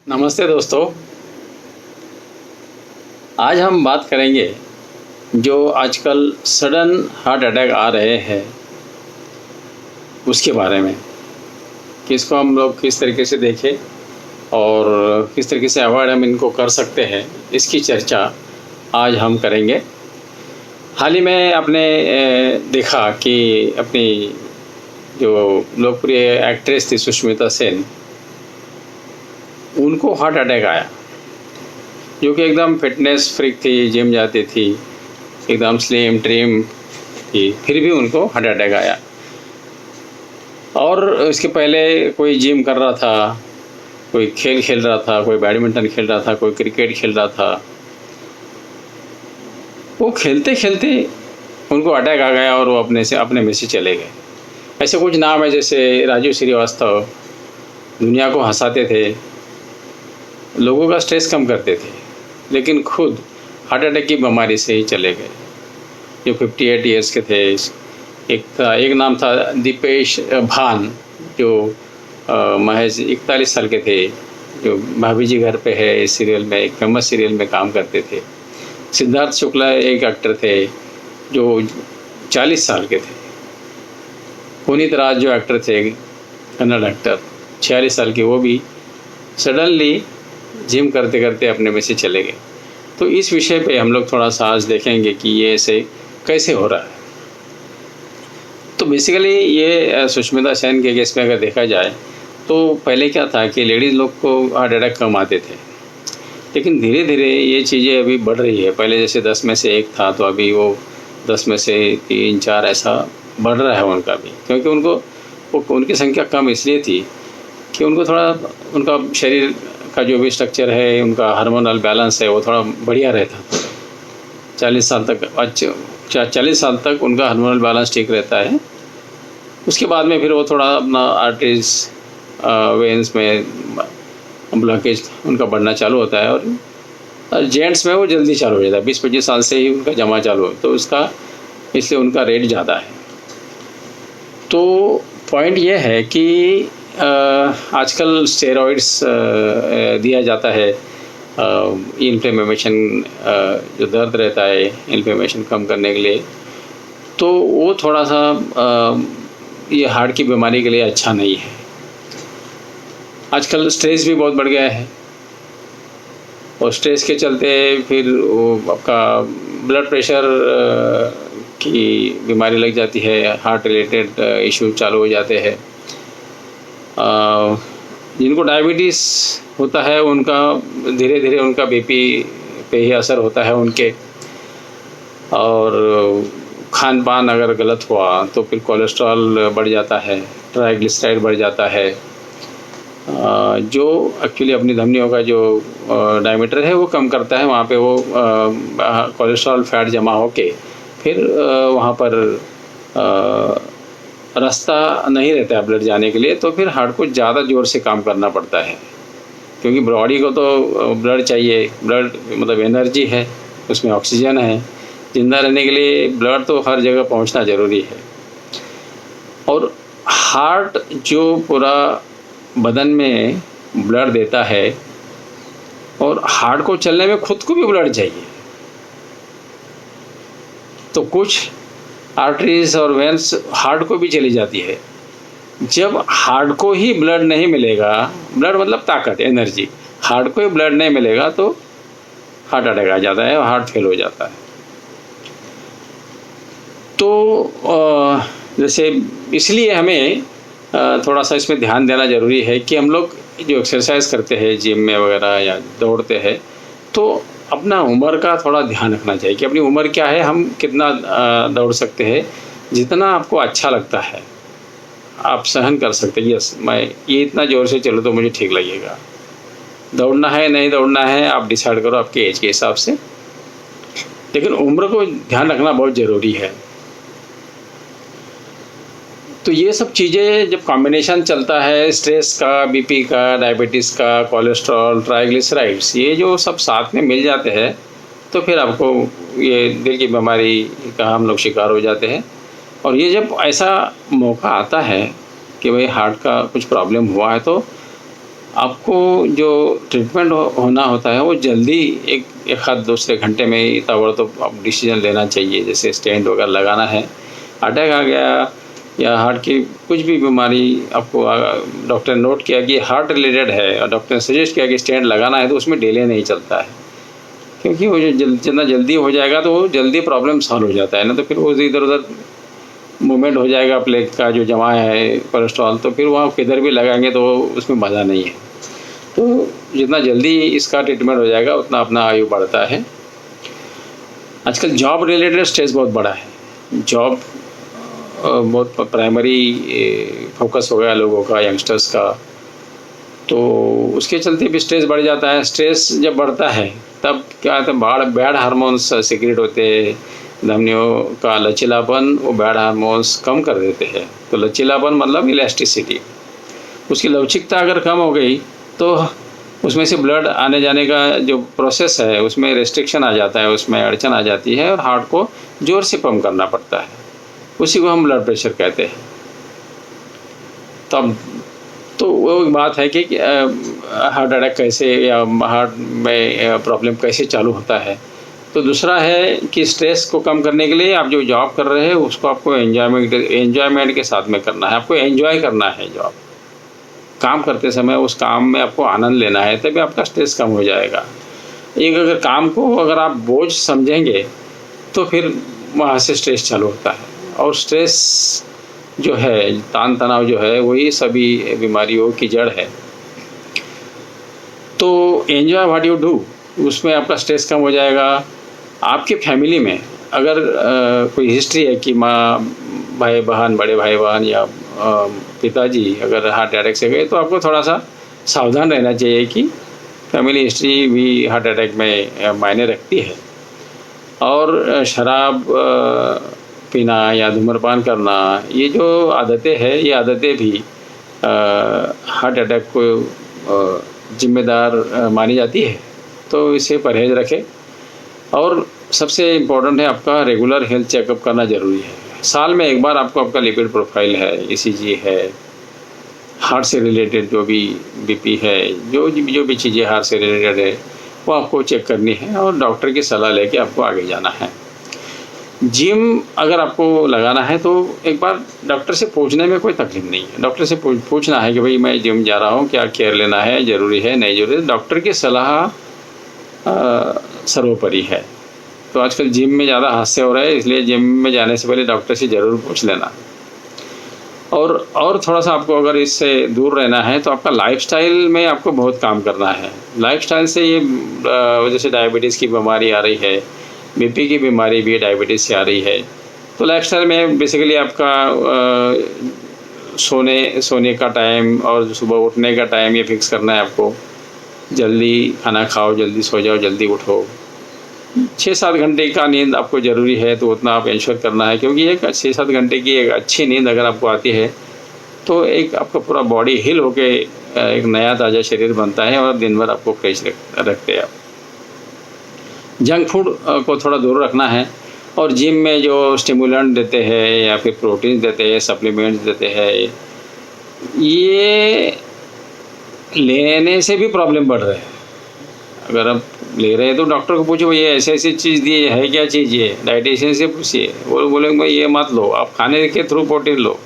नमस्ते दोस्तों। आज हम बात करेंगे जो आजकल सडन हार्ट अटैक आ रहे हैं उसके बारे में कि इसको हम लोग किस तरीके से देखें और किस तरीके से अवॉइड हम इनको कर सकते हैं, इसकी चर्चा आज हम करेंगे। हाल ही में आपने देखा कि अपनी जो लोकप्रिय एक्ट्रेस थी सुष्मिता सेन, उनको हार्ट अटैक आया, जो कि एकदम फिटनेस फ्रीक थी, जिम जाती थी, एकदम स्लिम ट्रिम थी, फिर भी उनको हार्ट अटैक आया। और इसके पहले कोई जिम कर रहा था, कोई खेल खेल रहा था, कोई बैडमिंटन खेल रहा था, कोई क्रिकेट खेल रहा था। वो खेलते खेलते उनको अटैक आ गया और वो अपने में से चले गए। ऐसे कुछ नाम है जैसे राजीव श्रीवास्तव, दुनिया को हंसाते थे, लोगों का स्ट्रेस कम करते थे, लेकिन खुद हार्ट अटैक की बीमारी से ही चले गए। जो 58 ईयर्स के थे। एक नाम था दीपेश भान, जो महज 41 साल के थे, जो भाभी जी घर पे है इस सीरियल में, एक फेमस सीरियल में काम करते थे। सिद्धार्थ शुक्ला एक एक्टर थे जो 40 साल के थे। पुनीत राज जो एक्टर थे, कन्नड़ एक्टर, 46 साल के, वो भी सडनली जिम करते करते अपने में से चले गए। तो इस विषय पे हम लोग थोड़ा सा आज देखेंगे कि ये ऐसे कैसे हो रहा है। तो बेसिकली ये सुष्मिता सेन के केस में अगर देखा जाए तो पहले क्या था कि लेडीज़ लोग को हार्ट अटैक कम आते थे, लेकिन धीरे धीरे ये चीज़ें अभी बढ़ रही है। पहले जैसे 10 में से 1 था, तो अभी वो 10 में से 3-4 ऐसा बढ़ रहा है उनका भी, क्योंकि उनकी संख्या कम इसलिए थी कि उनको थोड़ा उनका शरीर का जो भी स्ट्रक्चर है, उनका हार्मोनल बैलेंस है, वो थोड़ा बढ़िया रहता था। 40 साल तक 40 साल तक उनका हार्मोनल बैलेंस ठीक रहता है। उसके बाद में फिर वो थोड़ा अपना आर्टरीज वेन्स में ब्लॉकेज उनका बढ़ना चालू होता है, और जेंट्स में वो जल्दी चालू हो जाता है। 20-25 साल से ही उनका जमा चालू हो, तो इसलिए उनका रेट ज़्यादा है। तो पॉइंट ये है कि आजकल स्टेरॉइड्स दिया जाता है इन्फ्लेमेशन, जो दर्द रहता है इन्फ्लेमेशन कम करने के लिए। तो वो थोड़ा सा ये हार्ट की बीमारी के लिए अच्छा नहीं है। आजकल स्ट्रेस भी बहुत बढ़ गया है, और स्ट्रेस के चलते फिर वो आपका ब्लड प्रेशर की बीमारी लग जाती है, हार्ट रिलेटेड इशू चालू हो जाते हैं। जिनको डायबिटीज़ होता है उनका धीरे धीरे उनका बीपी पे ही असर होता है उनके, और खान पान अगर गलत हुआ तो फिर कोलेस्ट्रॉल बढ़ जाता है, ट्राइग्लिसराइड बढ़ जाता है, जो एक्चुअली अपनी धमनियों का जो डायमीटर है वो कम करता है। वहाँ पे वो कोलेस्ट्रॉल फैट जमा होके फिर वहाँ पर रास्ता नहीं रहता है ब्लड जाने के लिए, तो फिर हार्ट को ज़्यादा ज़ोर से काम करना पड़ता है, क्योंकि बॉडी को तो ब्लड चाहिए। ब्लड मतलब एनर्जी है, उसमें ऑक्सीजन है, ज़िंदा रहने के लिए ब्लड तो हर जगह पहुंचना ज़रूरी है। और हार्ट जो पूरा बदन में ब्लड देता है, और हार्ट को चलने में खुद को भी ब्लड चाहिए। तो कुछ आर्टरीज और वेन्स हार्ट को भी चली जाती है। जब हार्ट को ही ब्लड नहीं मिलेगा, ब्लड मतलब ताकत, एनर्जी, हार्ट को ही ब्लड नहीं मिलेगा तो हार्ट अटैक आ जाता है और हार्ट फेल हो जाता है। तो जैसे इसलिए हमें थोड़ा सा इसमें ध्यान देना ज़रूरी है कि हम लोग जो एक्सरसाइज करते हैं जिम में वगैरह या दौड़ते हैं, तो अपना उम्र का थोड़ा ध्यान रखना चाहिए कि अपनी उम्र क्या है, हम कितना दौड़ सकते हैं। जितना आपको अच्छा लगता है आप सहन कर सकते हैं। यस, मैं ये इतना ज़ोर से चलो तो मुझे ठीक लगेगा। दौड़ना है नहीं दौड़ना है आप डिसाइड करो आपके एज के हिसाब से, लेकिन उम्र को ध्यान रखना बहुत ज़रूरी है। तो ये सब चीज़ें जब कॉम्बिनेशन चलता है, स्ट्रेस का, बीपी का, डायबिटीज़ का, कोलेस्ट्रॉल, ट्राइग्लिसराइड्स, ये जो सब साथ में मिल जाते हैं, तो फिर आपको ये दिल की बीमारी का हम लोग शिकार हो जाते हैं। और ये जब ऐसा मौका आता है कि भाई हार्ट का कुछ प्रॉब्लम हुआ है, तो आपको जो ट्रीटमेंट होना होता है वो जल्दी एक आध दूसरे घंटे में ही ताबड़तोड़ आप डिसीजन लेना चाहिए। जैसे स्टेंट वगैरह लगाना है, अटैक आ गया या हार्ट की कुछ भी बीमारी आपको डॉक्टर ने नोट किया कि हार्ट रिलेटेड है और डॉक्टर ने सजेस्ट किया कि स्टेंट लगाना है, तो उसमें डिले नहीं चलता है, क्योंकि वो जितना जल्दी हो जाएगा तो वो जल्दी प्रॉब्लम सॉल्व हो जाता है ना। तो फिर वो इधर उधर मूवमेंट हो जाएगा प्लेट का जो जमा है कोलेस्ट्रॉल, तो फिर वहाँ किधर भी लगाएंगे तो उसमें मज़ा नहीं है। तो जितना जल्दी इसका ट्रीटमेंट हो जाएगा उतना अपना आयु बढ़ता है। आजकल जॉब रिलेटेड स्ट्रेस बहुत बड़ा है। जॉब बहुत प्राइमरी फोकस हो गया लोगों का, यंगस्टर्स का, तो उसके चलते भी स्ट्रेस बढ़ जाता है। स्ट्रेस जब बढ़ता है तब क्या होता है, बैड हार्मोन्स सीक्रेट होते हैं, धमनियों का लचीलापन वो बैड हार्मोन्स कम कर देते हैं। तो लचीलापन मतलब इलास्टिसिटी, उसकी लवचिकता अगर कम हो गई तो उसमें से ब्लड आने जाने का जो प्रोसेस है उसमें रेस्ट्रिक्शन आ जाता है, उसमें अड़चन आ जाती है और हार्ट को ज़ोर से पंप करना पड़ता है। उसी को हम ब्लड प्रेशर कहते हैं। तब तो वो एक बात है कि हार्ट अटैक कैसे या हार्ट में प्रॉब्लम कैसे चालू होता है। तो दूसरा है कि स्ट्रेस को कम करने के लिए आप जो जॉब कर रहे हैं उसको आपको एंजॉयमेंट के साथ में करना है। आपको एंजॉय करना है जॉब, काम करते समय उस काम में आपको आनंद लेना है, तभी आपका स्ट्रेस कम हो जाएगा। एक अगर काम को अगर आप बोझ समझेंगे तो फिर वहाँ से स्ट्रेस चालू होता है, और स्ट्रेस जो है, तान तनाव जो है, वही सभी बीमारियों की जड़ है। तो एंजॉय व्हाट यू डू, उसमें आपका स्ट्रेस कम हो जाएगा। आपके फैमिली में अगर कोई हिस्ट्री है कि माँ, भाई बहन, बड़े भाई बहन या पिताजी अगर हार्ट अटैक से गए, तो आपको थोड़ा सा सावधान रहना चाहिए कि फैमिली हिस्ट्री भी हार्ट अटैक में मायने रखती है। और शराब पीना या धूम्रपान करना, ये जो आदतें हैं, ये आदतें भी हार्ट अटैक को जिम्मेदार मानी जाती है। तो इससे परहेज रखें। और सबसे इम्पोर्टेंट है आपका रेगुलर हेल्थ चेकअप करना ज़रूरी है। साल में एक बार आपको आपका लिपिड प्रोफाइल है, ECG है, हार्ट से रिलेटेड जो भी BP है, जो भी चीज़ें हार्ट से रिलेटेड है वो आपको चेक करनी है, और डॉक्टर की सलाह लेके आपको आगे जाना है। जिम अगर आपको लगाना है तो एक बार डॉक्टर से पूछने में कोई तकलीफ नहीं है। डॉक्टर से पूछना है कि भाई मैं जिम जा रहा हूँ, क्या केयर लेना है, ज़रूरी है नहीं ज़रूरी। डॉक्टर की सलाह सर्वोपरि है। तो आजकल जिम में ज़्यादा हादसे हो रहे हैं, इसलिए जिम में जाने से पहले डॉक्टर से ज़रूर पूछ लेना। और थोड़ा सा आपको अगर इससे दूर रहना है तो आपका लाइफस्टाइल में आपको बहुत काम करना है। लाइफस्टाइल से ये जैसे डायबिटीज़ की बीमारी आ रही है, BP की बीमारी भी डायबिटीज़ से आ रही है। तो लाइफस्टाइल में बेसिकली आपका सोने का टाइम और सुबह उठने का टाइम ये फिक्स करना है आपको। जल्दी खाना खाओ, जल्दी सो जाओ, जल्दी उठो। 6-7 घंटे का नींद आपको ज़रूरी है, तो उतना आप इंश्योर करना है, क्योंकि एक 6-7 घंटे की एक अच्छी नींद अगर आपको आती है तो एक आपका पूरा बॉडी हिल होके एक नया ताज़ा शरीर बनता है और दिन भर आपको फ्रेश रखते हैं। आप जंक फूड को थोड़ा दूर रखना है, और जिम में जो स्टिमुलेंट देते हैं या फिर प्रोटीन देते हैं, सप्लीमेंट्स देते हैं, ये लेने से भी प्रॉब्लम बढ़ रहे हैं। अगर आप ले रहे हैं तो डॉक्टर को पूछो, ये ऐसी चीज़ दी है, क्या चीज़ ये, डाइटिशियन से पूछिए, वो बोलेंगे भाई ये मत लो, आप खाने के थ्रू प्रोटीन लो।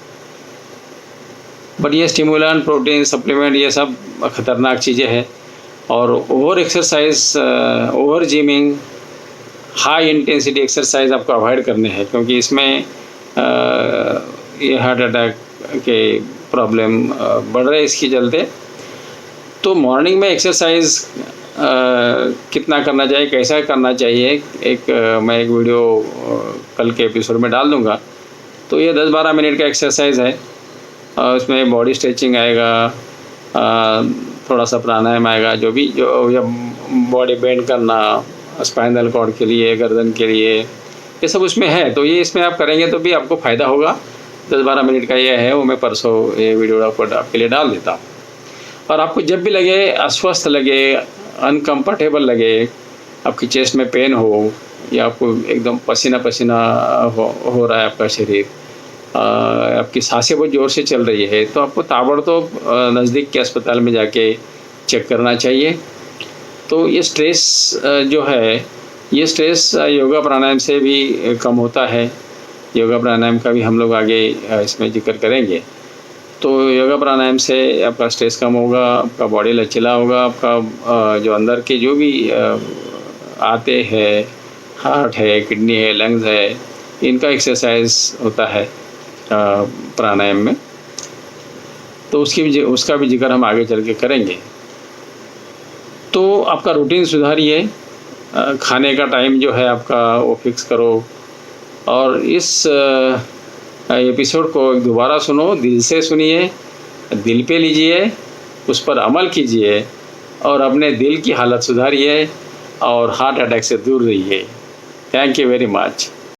बट ये स्टिमुलेंट, प्रोटीन, सप्लीमेंट, ये सब ख़तरनाक चीज़ें हैं। और over exercise, over gymming, high intensity exercise आपको अवॉइड करने हैं, क्योंकि इसमें ये हार्ट अटैक के प्रॉब्लम बढ़ रहे हैं इसके चलते। तो मॉर्निंग में एक्सरसाइज कितना करना चाहिए, कैसा करना चाहिए, मैं एक वीडियो कल के एपिसोड में डाल दूंगा। तो ये 10-12 मिनट का एक्सरसाइज है। उसमें बॉडी स्ट्रेचिंग आएगा, थोड़ा सा प्राणायाम आएगा, जो बॉडी बेंड करना, स्पाइनल कॉर्ड के लिए, गर्दन के लिए, ये सब उसमें है। तो ये इसमें आप करेंगे तो भी आपको फ़ायदा होगा। 10-12 मिनट का ये है, वो मैं परसों ये वीडियो आपके लिए डाल देता हूँ। और आपको जब भी लगे अस्वस्थ लगे, अनकम्फर्टेबल लगे, आपकी चेस्ट में पेन हो, या आपको एकदम पसीना पसीना हो रहा है आपका शरीर, आपकी सांसें बहुत ज़ोर से चल रही है, तो आपको ताबड़तोड़ नज़दीक के अस्पताल में जाके चेक करना चाहिए। तो ये स्ट्रेस जो है, ये स्ट्रेस योगा प्राणायाम से भी कम होता है। योगा प्राणायाम का भी हम लोग आगे इसमें ज़िक्र करेंगे। तो योगा प्राणायाम से आपका स्ट्रेस कम होगा, आपका बॉडी लचीला होगा, आपका जो अंदर के जो भी आते हैं, हार्ट है, किडनी है, लंग्स है, इनका एक्सरसाइज होता है प्राणायाम में। तो उसका भी जिक्र हम आगे चल के करेंगे। तो आपका रूटीन सुधारिए, खाने का टाइम जो है आपका वो फिक्स करो, और इस एपिसोड को दोबारा सुनो, दिल से सुनिए, दिल पे लीजिए, उस पर अमल कीजिए और अपने दिल की हालत सुधारिए और हार्ट अटैक से दूर रहिए। Thank you very much.